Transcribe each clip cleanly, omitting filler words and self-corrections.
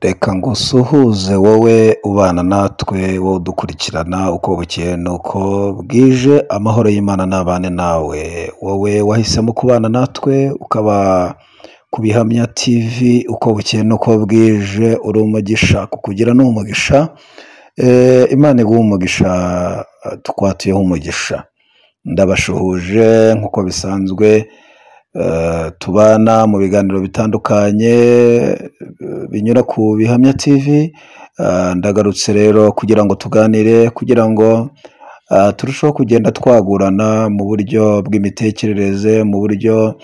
Reka ngusuhuze wowe ubana natwe, wowe udukurikirana uko bukeye n'uko bwije, amahoro y'Imana nabane nawe. Wowe wahisemo kubana natwe ukaba ku Bihamya TV uko bukeye n'uko bwije, uri umugisha, kukugira ni umugisha. Imana iguhe umugisha, tukwatuyeho umugisha. Ndabashuhuje nk'uko bisanzwe, tubana mu biganiro bitandukanye binyura ku Bihamya TV. Ndagarutse rero kugira ngo tuganire, kugira ngo turusheho kugenda twagurana mu buryo bw'imitekerereze, mu buryo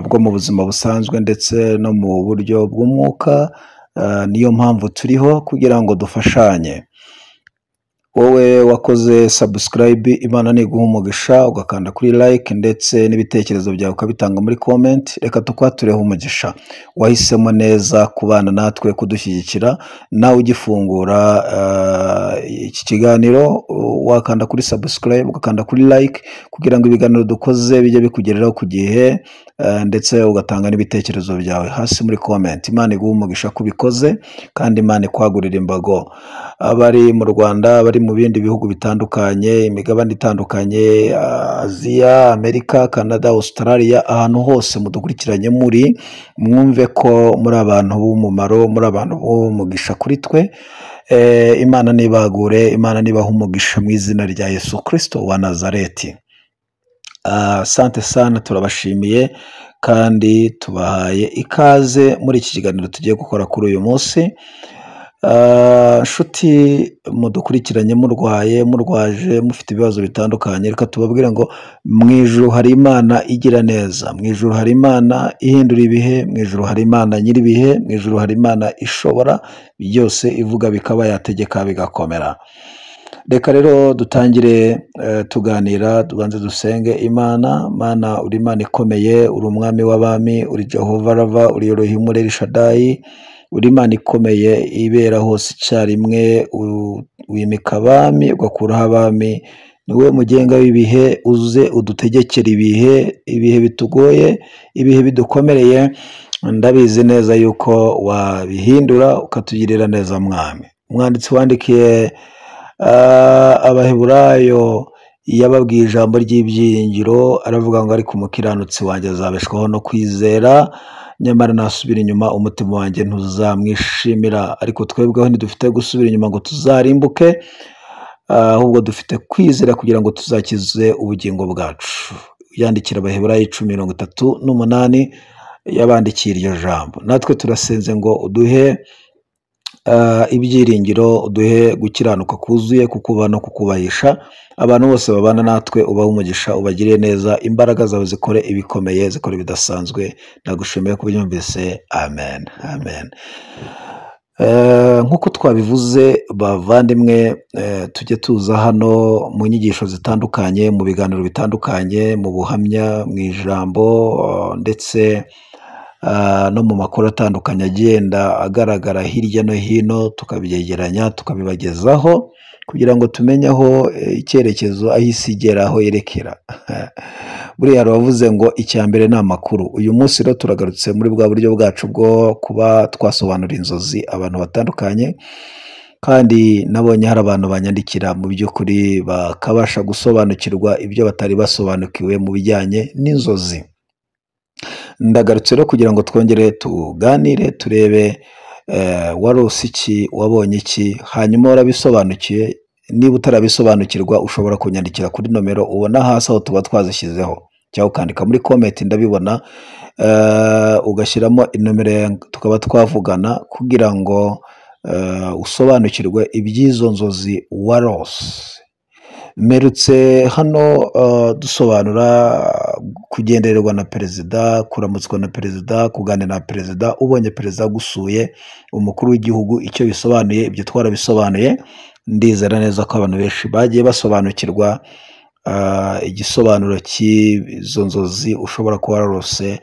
bwo mu buzima busanzwe ndetse no mu buryo bw'umwuka. Niyo mpamvu turiho kugira ngo dufashanye. Wowe wakoze subscribe, Imana niguha umugisha, ugakanda kuri like ndetse n'ibitekerezo byawe ukabitanga muri comment. Reka tukwatureho umugisha. Wahisemo neza kubana natwe, kudushyigikira. Nawe ugifungura iki kiganiro wakanda kuri subscribe, ugakanda kuri like kugira ngo ibiganiro dukoze bijye bikugereraho ku gihe, ndetse ugatanga n'ibitekerezo byawe hasi muri comment. Imana iguha umugisha kubikoze, kandi Imana ikwagurira imbago. Abari mu Rwanda, abari mu bindi bihugu bitandukanye, imigabane itandukanye, Aziya, Amerika, Canada, Australia, ahantu hose mudukurikiranye muri, mwumve ko muri abantu b'umumaro, muri abantu b'umugisha kuri twe. Imana nibagure, Imana nibaha umugisha mu izina rya Yesu Kristo wa Nazareti. Asante sana, turabashimiye kandi tubahaye ikaze muri iki kiganiro tugiye gukora kuri uyu munsi. Nshuti mudukurikiranye, murwaye, murwaje, mufite ibibazo bitandukanye, reka tubabwire ngo mu ijuru hari Imana igira neza, mu ijuru hari Imana ihindura ibihe, mu ijuru hari Imana nyir'ibihe, mu ijuru hari Imana ishobora byose, ivuga bikaba, yategeka bigakomera. Reka rero dutangire tuganira, tubanze dusenge. Imana, Mana uri Imana ikomeye, uri umwami w'abami, uri Jehova Rava, uri Elohim, uri El Shaddai, uri Imana ikomeye ibera hose icyarimwe, wimika abami ugakuraho abami. Ni wowe mugenga w'ibihe, uze udutegekere ibihe bitugoye, ibihe bidukomereye. Ndabizi neza yuko wabihindura ukatugirira neza mwami. Umwanditsi wandikiye Abaheburayo yababwiye ijambo ry'ibyiringiro, aravuga ngo ariko umukiranutsi wanjye azabeshwaho no kwizera, nyamara nasubira inyuma umutima wanjye ntuzamwishimira. Ariko twebweho ntidufite gusubira inyuma ngo tuzarimbuke, ahubwo dufite kwizera kugira ngo tuzakize ubugingo bwacu. Yandikira Abaheburayo 10:38 yabandikiye iryo jambo. Natwe turasenze ngo uduhe ibyiringiro, uduhe gukiranuka kuzuye, kukubaha no kukubahisha. Abantu bose babana natwe ubaha umugisha, ubagiriye neza, imbaraga zawe zikore ibikomeye, zikore bidasanzwe. Ndagushimiye ko ubyumvise. Amen, amen. Nk'uko twabivuze bavandimwe, tujye tuza hano mu nyigisho zitandukanye, mu biganiro bitandukanye, mu buhamya, mu ijambo, ndetse no mu makuru atandukanye agenda agaragara hirya no hino, tukabyegeranya tukabibagezaho kugira ngo tumenye aho icyerekezo, aho isi igera, aho yerekera. Buriya hari abavuze ngo icya mbere ni amakuru. Uyu munsi rero turagarutse muri bwa buryo bwacu bwo kuba twasobanura inzozi abantu batandukanye, kandi nabonye hari abantu banyandikira mu by'ukuri bakabasha gusobanukirwa ibyo batari basobanukiwe mu bijyanye n'inzozi. Ndagarutse rero kugira ngo twongere tuganire, turebe warose iki, wabonye iki, hanyuma warabisobanukiye. Niba utarabisobanukirwa ushobora kunyandikira kuri nomero ubona hasi aho tuba twazishyizeho, cyangwa ukandika muri comment, ndabibona, ugashyiramo inomero tukaba twavugana kugira ngo usobanukirwe iby'izo nzozi warose. Mperutse hano dusobanura kugendererwa na perezida, kuramutswa na perezida, kuganira na perezida, ubonye perezida agusuye, umukuru w'igihugu, icyo bisobanuye. Ibyo twarabisobanuye. Ndizera neza ko abantu benshi bagiye basobanukirwa igisobanuro cy'izo nzozi ushobora kuba warose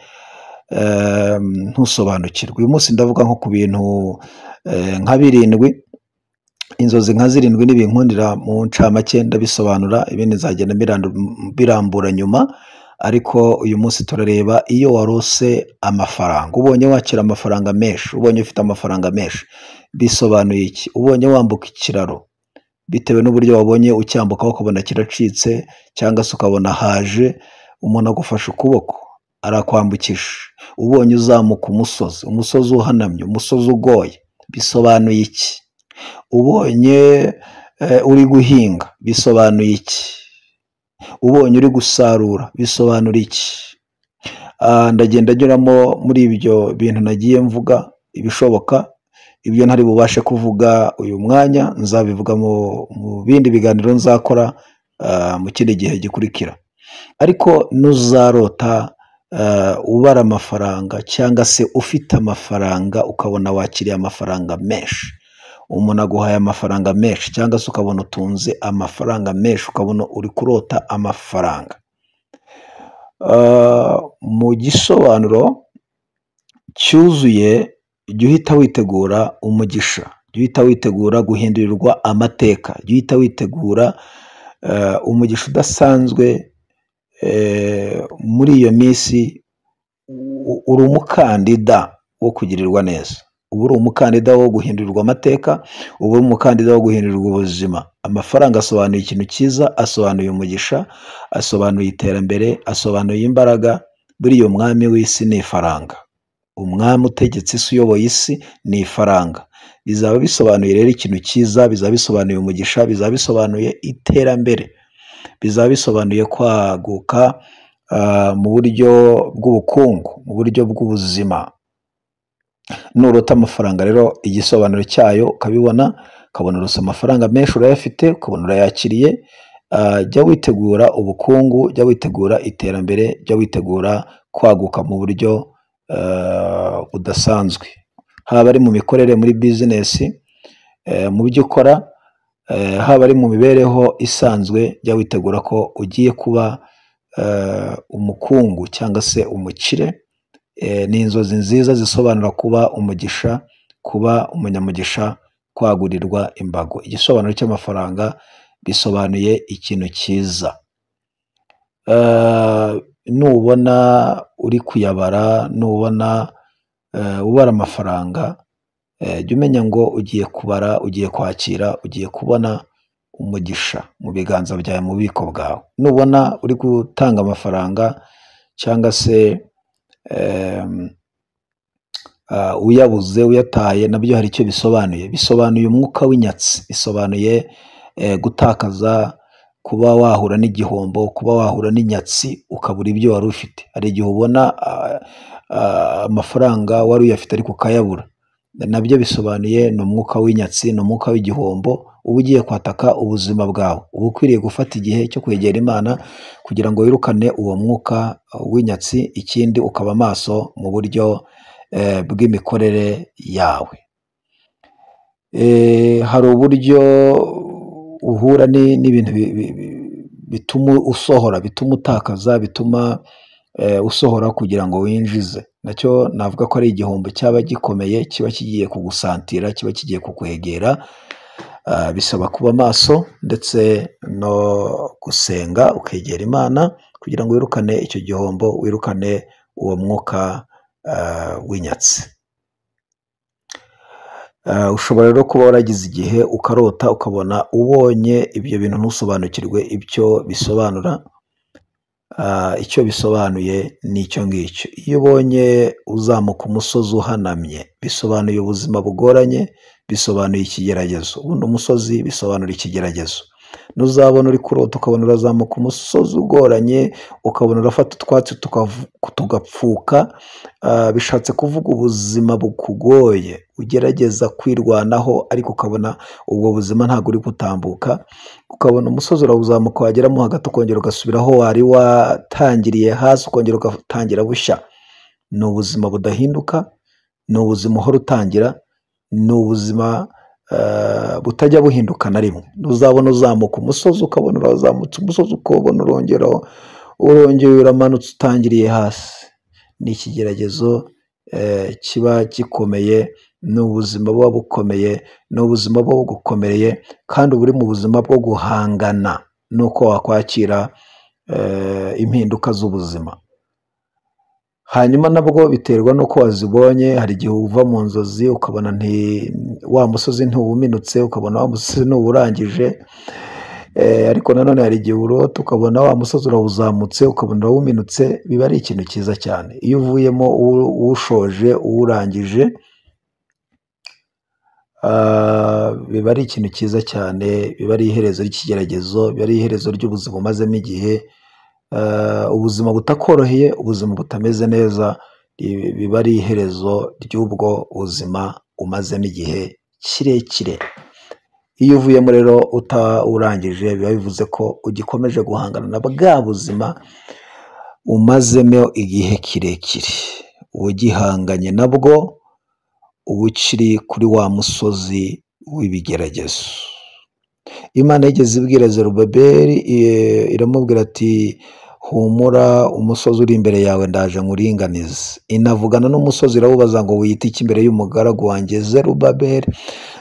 ntusobanukirwe. Uyu munsi ndavuga nko ku bintu nka 7, inzozi nka 7 n'ibinkundira mu ncamake ndabisobanura, ibindi nzagenda birambura nyuma. ariko uyu munsi turareba iyo warose amafaranga, ubonye wakira amafaranga menshi, ubonye ufite amafaranga menshi, bisobanuye iki? Ubonye wambuka ikiraro bitewe n'uburyo wabonye ucyambuka ukabona kiracitse, cyangwa se ukabona haje umuntu agufashe ukuboko arakwambukisha. Ubonye uzamuka umusozi uhanamye, umusozi ugoye, bisobanuye iki? Ubonye uri guhinga, bisobanuye iki? Ubonye uri gusarura, bisobanura iki? Ndagenda nyuramo muri ibyo bintu nagiye mvuga ibishoboka, ibyo ntari bubashe kuvuga uyu mwanya nzabivuga mu bindi biganiro nzakora mu kindi gihe gikurikira. Ariko nuzarota ubara amafaranga cyangwa se ufite amafaranga ukabona wakiriye amafaranga menshi, umuntu aguhaye amafaranga menshi, cyangwa se ukabona utunze amafaranga menshi, ukabona uri kurota amafaranga, mu gisobanuro cyuzuye jya uhita witegura umugisha, jya uhita witegura guhindurirwa amateka, jya uhita witegura umugisha udasanzwe. Muri iyo minsi uri umukandida wo kugirirwa neza, uba uri umukandida wo guhindurirwa amateka, uba uri umukandida wo guhindurirwa ubuzima. Amafaranga asobanuye ikintu cyiza, asobanuye umugisha, asobanuye iterambere, asobanuye imbaraga. Buriya umwami w'isi ni ifaranga, umwami utegetse isi, uyoboye isi ni ifaranga. Bizaba bisobanuye rero ikintu cyiza, bizaba bisobanuye umugisha, bizaba bisobanuye iterambere, bizaba bisobanuye kwaguka mu buryo bw'ubukungu, mu buryo bw'ubuzima. Nurota amafaranga rero igisobanuro cyayo ukabibona, ukabona urose amafaranga menshi urayafite, ukabona urayakiriye, jya witegura ubukungu, jya witegura iterambere, jya witegura kwaguka mu buryo budasanzwe, haba ari mu mikorere, muri bizinesi, mu byo ukora, haba ari mu mibereho isanzwe. Jya witegura ko ugiye kuba umukungu cyangwa se umukire. Ni inzozi nziza zisobanura kuba umugisha, kuba umunyamugisha, kwagurirwa imbago. Igisobanuro cy'amafaranga bisobanuye ikintu cyiza. Nubona uri kuyabara, nubona ubara amafaranga, jya umenya ngo ugiye kubara, ugiye kwakira, ugiye kubona umugisha mu biganza byawe, mu bubiko bwawe. Nubona uri gutanga amafaranga cyangwa se uyabuze, uyataye, nabyo hari icyo bisobanuye. Bisobanuye umwuka w'inyatsi, bisobanuye gutakaza, kuba wahura n'igihombo, kuba wahura n'inyatsi ukabura ibyo wari ufite. Hari igihe ubona amafaranga wari uyafite ariko ukayabura, nabyo bisobanuye ni umwuka w'inyatsi, ni umwuka w'igihombo uba ugiye kwataka ubuzima bwawe. Uba ukwiriye gufata igihe cyo kwegera Imana kugira ngo wirukane uwo mwuka w'inyatsi. Ikindi, ukaba maso mu buryo bw'imikorere yawe. Hari uburyo uhura n'ibintu bituma usohora, bituma utakaza, bituma usohora kugira ngo winjize. Nacyo navuga ko ari igihombo cyaba gikomeye, kiba kigiye kugusantira, kiba kigiye kukwegera. Bisaba kuba maso ndetse no gusenga, ukegera Imana kugira ngo wirukane icyo gihombo, wirukane uwo mwuka w'inyatsi. Ushobora rero kuba waragize igihe ukarota ukabona ubonye ibyo bintu ntusobanukirwe icyo bisobanura. Icyo bisobanuye ni icyo ngicyo. Iyo ubonye uzamuka umusozi uhanamye, bisobanuye ubuzima bugoranye, bisobanuye ikigeragezo. Ubundi umusozi bisobanura ikigeragezo. Nuzabona uri kurota ukabona urazamuka umusozi ugoranye, ukabona urafata utwatsi tugapfuka, bishatse kuvuga ubuzima bukugoye, ugerageza kwirwanaho ariko ukabona ubwo buzima ntabwo uri gutambuka. Ukabona umusozi urawuzamuka, wageramo hagati ukongera ugasubira aho wari watangiriye hasi, ukongera ugatangira bushya. Ni ubuzima budahinduka, ni ubuzima uhora utangira, ni ubuzima butajya buhinduka na rimwe. Uzabona uzamuka umusozi ukabona urazamutse umusozi, ukabona urongera uramanutse utangiriye hasi. Ni ikigeragezo kiba gikomeye, ni ubuzima buba bukomeye, ni ubuzima buba bugukomereye, kandi uba uri mu buzima bwo guhangana nuko wakwakira impinduka z'ubuzima. Hanyuma nabwo biterwa n'uko wazibonye. Hari igihe uva mu nzozi ukabona wa musozi ntuwuminutse, ukabona wa musozi ntuwurangije, ariko nanone hari igihe urota ukabona wa musozi urawuzamutse ukabona urawuminutse. Biba ari ikintu cyiza cyane iyo uvuyemo uwushoje uwurangije. Biba ari ikintu cyiza cyane, biba ari iherezo ry'ikigeragezo, biba ari iherezo ry'ubuzima umazemo igihe, ubuzima butakoroheye, ubuzima butameze neza, biba ari iherezo ry'ubwo buzima umazemo igihe kirekire. Iyo uvuyemo rero utawurangije biba bivuze ko ugikomeje guhangana na bwa buzima umazemo igihe kirekire, ugihanganye nabwo, uba ukiri kuri wa musozi w'ibigeragezo. Imana yigeze ibwira Zerubabeli, iramubwira ati humura, umusozi uri imbere yawe ndaje nkuringanize. Inavugana n'umusozi irawubaza ngo wiyite iki imbere y'umugaragu wanjye Zerubabeli?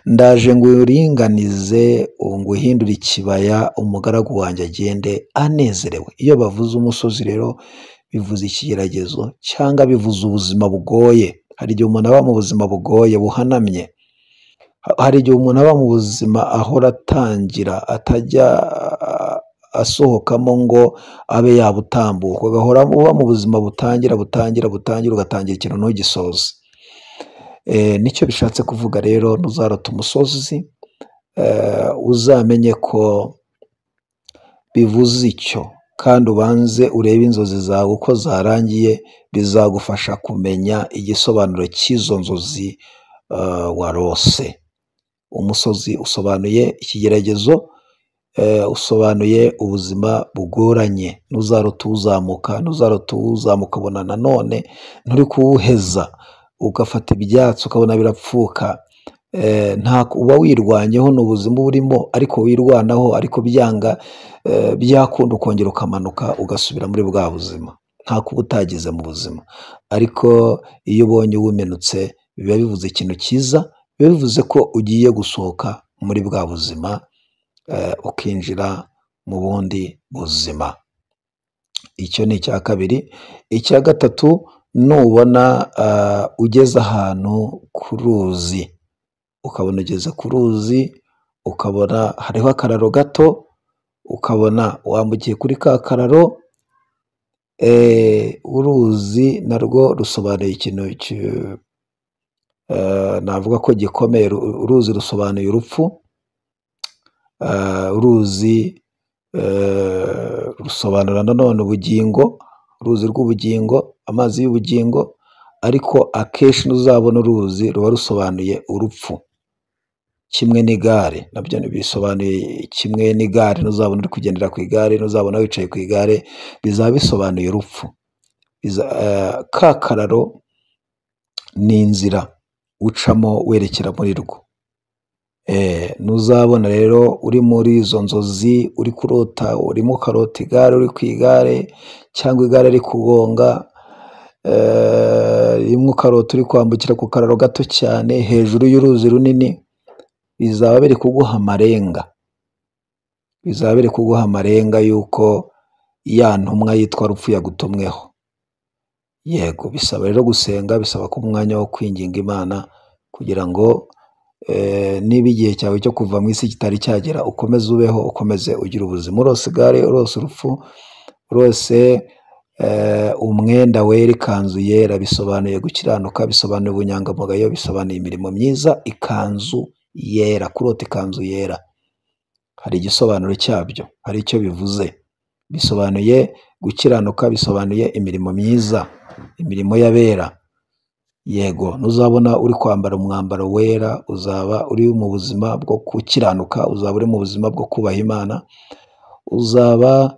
Ndaje nguringanize, nguhindure ikibaya, umugaragu wanjye agende anezerewe. Iyo bavuze umusozi rero bivuze ikigeragezo cyangwa bivuze ubuzima bugoye. Hari igihe umuntu aba mu buzima bugoye buhanamye, hari igihe umuntu aba mu buzima ahora atangira atajya asohokamo ngo abe yabutambuka, ugahora uba mu buzima butangira ugatangira ikintu ntugisoze. Nicyo bishatse kuvuga rero. Ntuzarota umusozi, uzamenye ko bivuze icyo, kandi ubanze urebe inzozi zawe uko zarangiye, bizagufasha kumenya igisobanuro cy'izo nzozi warose. Umusozi usobanuye ikigeragezo, usobanuye ubuzima bugoranye. Ntuzarota uwuzamuka, ntuzarota uwuzamuka ubona nanone nturi kuwuheza, ugafata ibyatsi ukabona birapfuka. Uba wirwanyeho, ni ubuzima burimo, ariko wirwanaho, ariko byakunda ukongera ukamanuka ugasubira muri bwa buzima. Nta kuba utagize mu buzima. Ariko iyo ubonye uwumenutse biba bivuze ikintu cyiza, biba bivuze ko ugiye gusohoka muri bwa buzima, ukinjira mu bundi buzima. Icyo ni icya kabiri. Icya gatatu, nubona ugeze ahantu ku ruzi, ukabona ugeze ku ruzi, ukabona hariho akararo gato, ukabona wambukiye kuri ka kararo. Uruzi narwo rusobanuye ikintu navuga ko gikomeye. Uruzi rusobanuye urupfu, uruzi rusobanura nanone ubugingo, uruzi rw'ubugingo, amazi y'ubugingo. Ariko akenshi ntuzabona uruzi ruba rusobanuye urupfu. Kimwe n'igare nabyo bisobanuye kimwe n'igare. Ntuzabona uri kugendera ku igare, ntuzabona wicaye ku igare, bizaba bisobanuye urupfu. Ka kararo ni inzira ucamo werekera muri rwo. Ntuzabona rero uri muri izo nzozi, uri kurota, urimo ukarota igare, uri ku igare, cyangwa igare rikugonga, rimwe ukarota uri kwambukira ku kararo gato cyane hejuru y'uruzi runini. Bizaba biri kuguha amarenga, bizaba biri kuguha amarenga y'uko ya ntumwa yitwa rupfu yagutumweho. Yego, bisaba rero gusenga, bisaba ko umwanya wo kwinginga Imana kugira ngo niba igihe cyawe cyo kuva mu isi kitari cyagera, ukomeze ubeho, ukomeze ugire ubuzima. Urose igare, urose urupfu, urose umwenda wera, ikanzu yera, bisobanuye gukiranuka, bisobanuye ubunyangamugayo, bisobanuye imirimo myiza. Ikanzu yera, kurota ikanzu yera hari igisobanuro cyabyo, hari icyo bivuze. Bisobanuye gukiranuka, bisobanuye imirimo myiza, imirimo y'abera. Yego, ntuzabona uri kwambara umwambaro wera, uzaba uri mu buzima bwo gukiranuka, uzaba uri mu buzima bwo kubaha Imana, uzaba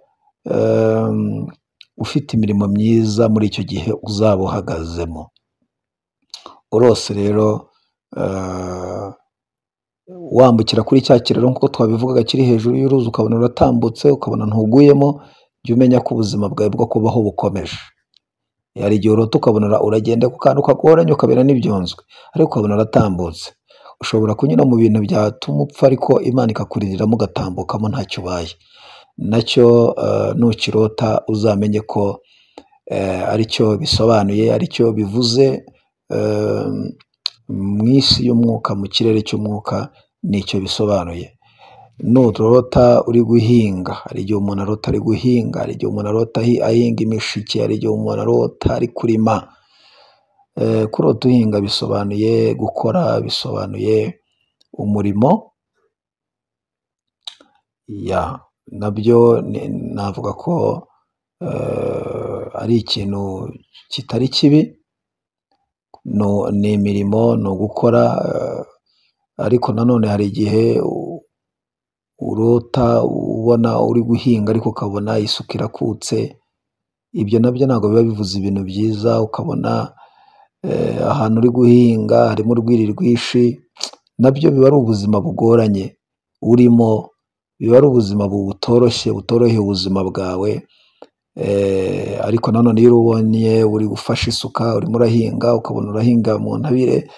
ufite imirimo myiza muri icyo gihe uzaba uhagazemo. Urose rero wambukira kuri cya kiraro nk'uko twabivugaga kiri hejuru y'uruzi, ukabona uratambutse, ukabona ntuguyemo, jya umenya ko ubuzima bwawe bwo kubaho bukomeje. Hari igihe urota ukabona uragenda ku kantu kagoranye ukabera n'ibyunzwe, ariko ukabona uratambutse. Ushobora kunyura mu bintu byatuma upfa, ariko Imana ikakurindiramo ugatambukamo ntacyo ubaye. nacyo nukirota uzamenye ko aricyo bisobanuye, aricyo bivuze mu isi y'umwuka, mu kirere cy'umwuka, nicyo bisobanuye. Nurota uri guhinga, hari igihe umuntu arota ari guhinga, hari igihe umuntu arota ahinga imishike, hari igihe umuntu arota ari kurima. Kurota uhinga bisobanuye gukora, bisobanuye umurimo, nabyo navuga ko ari ikintu kitari kibi, ni imirimo, ni ugukora, ariko nanone hari igihe urota ubona uri guhinga ariko ukabona isuka irakutse. Ibyo nabyo ntabwo biba bivuze ibintu byiza. Ukabona ahantu uri guhinga harimo urwiri rwinshi, nabyo biba ari ubuzima bugoranye urimo, biba ari ubuzima butoroheye ubuzima bwawe. Ariko nanone iyo ubonye uri gufasha isuka urimo urahinga, ukabona urahinga mu ntabire,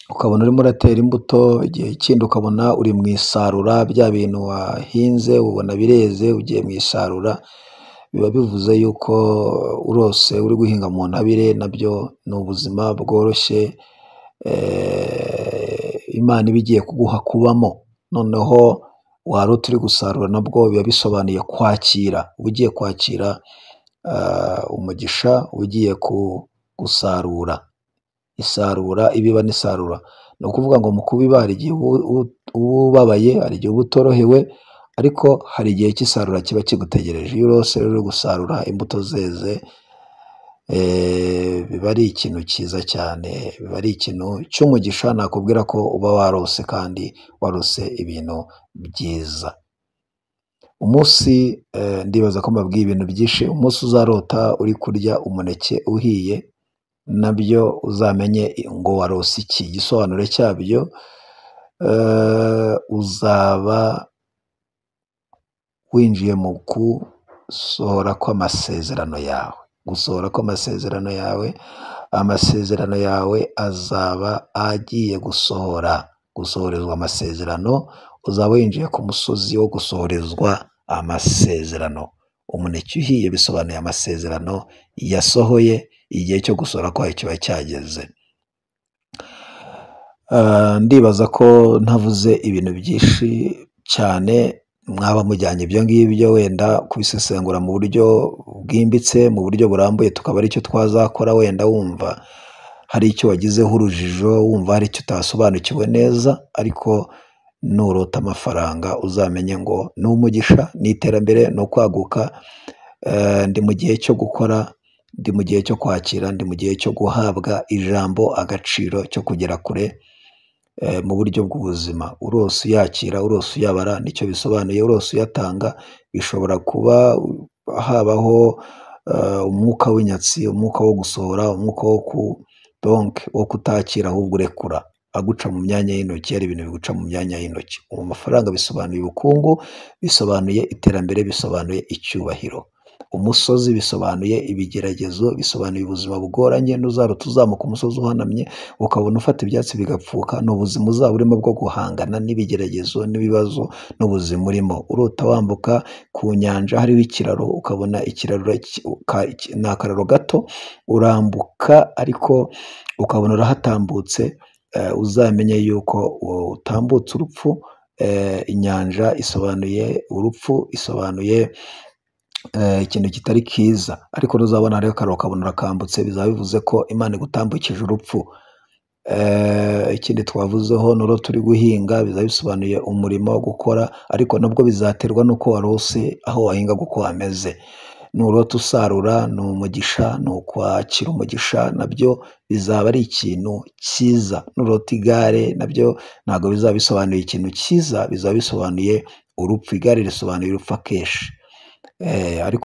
ukabona urimo uratera imbuto, igihe kindi ukabona uri mu isarura, bya bintu wahinze ubona bireze, ugiye mu isarura, biba bivuze yuko urose uri guhinga mu ntabire. Nabyo ni ubuzima bworoshye Imana iba igiye kuguha kubamo. Noneho warota uri gusarura, nabwo biba bisobanuye kwakira, uba ugiye kwakira umugisha, ugiye gusarura. Isarura, ibiba n'isarura, ni ukuvuga ngo mu kubiba hari igihe uba ubabaye, hari igihe uba utorohewe, ariko hari igihe cy'isarura kiba kigutegereje. Iyo urose uri gusarura imbuto zeze, biba ari ikintu cyiza cyane, biba ari ikintu cy'umugisha. Nakubwira ko uba warose, kandi warose ibintu byiza. Umunsi ndibaza ko mbabwiye ibintu byinshi. Umunsi uzarota uri kurya umuneke uhiye, nabyo uzamenye ngo warose iki. Igisobanuro cyabyo, uzaba winjiye mu gusohora kw'amasezerano yawe. Gusohora kw'amasezerano yawe, amasezerano yawe azaba agiye gusohorezwa amasezerano. Uzaba winjiye ku musozi wo gusohorezwa amasezerano. Umuneke uhiye bisobanuye amasezerano yasohoye, igihe cyo gusohora kwayo kiba cyageze. Ndibaza ko ntavuze ibintu byinshi cyane mwaba mujyanye ibyo ngibyo, wenda kubisesengura mu buryo bwimbitse, mu buryo burambuye, tukaba aricyo twazakora. Wenda wumva hari icyo wagizeho urujijo, wumva hari icyo utasobanukiwe neza, ariko nurota amafaranga uzamenye ngo ni umugisha, ni iterambere, ni ukwaguka. Ndi mu gihe cyo gukora, ndi mu gihe cyo kwakira, ndi mu gihe cyo guhabwa ijambo, agaciro, cyo kugera kure mu buryo bw'ubuzima. Urose uyakira, urose uyabara, nicyo bisobanuye. Urose uyatanga, bishobora kuba habaho umwuka w'inyatsi, umwuka wo gusohora, umwuka wo kutakira, ahubwo urekura, aguca mu myanya y'intoki. Hari ibintu biguca mu myanya y'intoki. Amafaranga bisobanuye ubukungu, bisobanuye iterambere, bisobanuye icyubahiro. Umusozi bisobanuye ibigeragezo, bisobanuye ubuzima bugoranye. Nuzarota uzamuka umusozi uhanamye, ukabona ufata ibyatsi bigapfuka, ni ubuzima uzaba urimo bwo guhangana n'ibigeragezo n'ibibazo n'ubuzima urimo. Urota wambuka ku nyanja hariho ikiraro, ukabona ikiraro ni akararo gato, urambuka ariko ukabona urahatambutse, uzamenye yuko utambutse urupfu. Inyanja isobanuye urupfu, isobanuye ikintu kitari kiza, ariko nuzabona hariho akararo ukabona urakambutse, bizaba bivuze ko Imana igutambukije urupfu. Ikindi twavuzeho, nurota uri guhinga, bizaba bisobanuye umurimo wo gukora, ariko nabwo bizaterwa n'uko warose aho wahinga uko hameze. Nurota usarura, ni umugisha, ni ukwakira umugisha, nabyo bizaba ari ikintu cyiza. Nurota igare, nabyo ntabwo bizaba bisobanuye ikintu cyiza, bizaba bisobanuye urupfu. Igare risobanuye urupfu akenshi, ariko